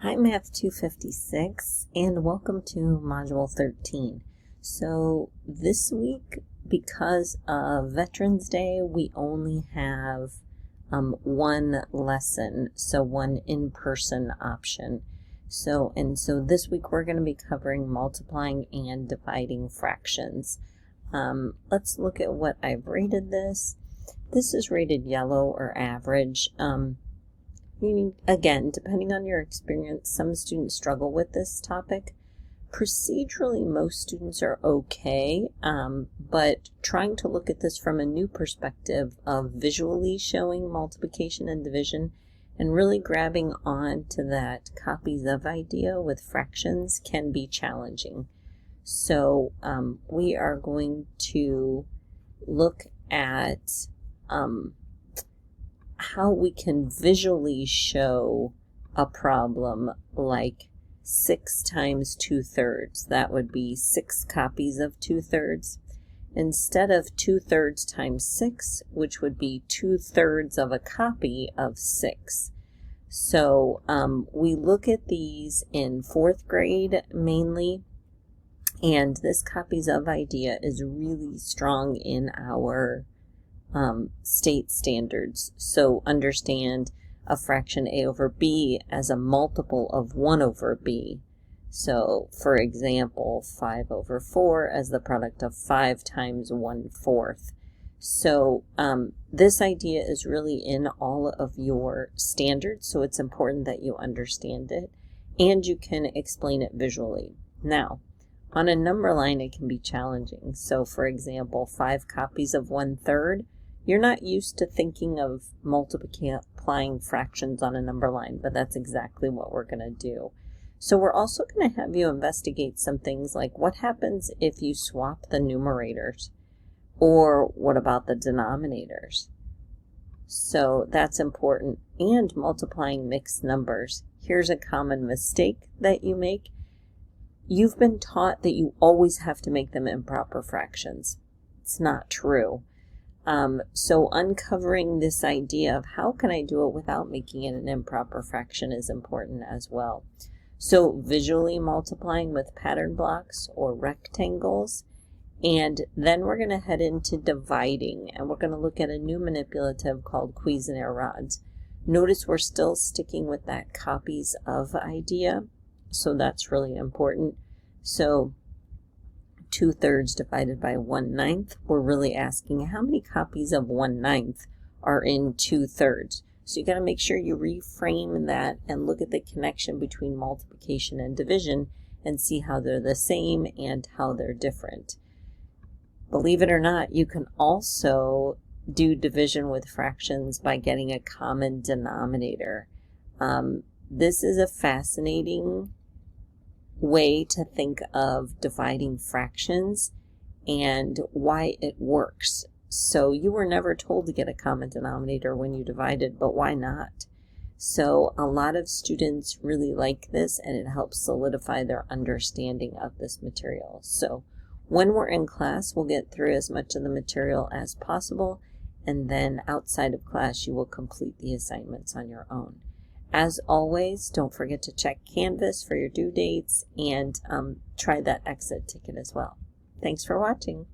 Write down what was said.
Hi Math 256 and welcome to Module 13. So this week, because of Veterans Day, we only have one lesson, so one in-person option. So this week we're going to be covering multiplying and dividing fractions. Let's look at what I've rated this. This is rated yellow or average. Meaning, again, depending on your experience, some students struggle with this topic. Procedurally, most students are okay, but trying to look at this from a new perspective of visually showing multiplication and division and really grabbing on to that copies of idea with fractions can be challenging. So we are going to look at how we can visually show a problem like 6 times 2/3. That would be 6 copies of 2/3. Instead of 2/3 times 6, which would be 2/3 of a copy of 6. So we look at these in 4th grade mainly, and this copies of idea is really strong in our state standards. So understand a fraction a over b as a multiple of 1 over b. So for example, 5 over 4 as the product of 5 times 1/4. So this idea is really in all of your standards, so it's important that you understand it and you can explain it visually. Now, on a number line it can be challenging. So for example, 5 copies of 1/3. You're not used to thinking of multiplying fractions on a number line, but that's exactly what we're going to do. So we're also going to have you investigate some things like what happens if you swap the numerators, or what about the denominators? So that's important. And multiplying mixed numbers. Here's a common mistake that you make. You've been taught that you always have to make them improper fractions. It's not true. So uncovering this idea of how can I do it without making it an improper fraction is important as well. So visually multiplying with pattern blocks or rectangles, and then we're going to head into dividing, and we're going to look at a new manipulative called Cuisenaire rods. Notice we're still sticking with that copies of idea, so that's really important. So 2/3 divided by 1/9, we're really asking how many copies of 1/9 are in 2/3. So you got to make sure you reframe that and look at the connection between multiplication and division and see how they're the same and how they're different. Believe it or not, you can also do division with fractions by getting a common denominator. This is a fascinating way to think of dividing fractions and why it works. So you were never told to get a common denominator when you divided, but why not? So a lot of students really like this, and it helps solidify their understanding of this material. So when we're in class, we'll get through as much of the material as possible, and then outside of class you will complete the assignments on your own. As always, don't forget to check Canvas for your due dates and try that exit ticket as well. Thanks for watching.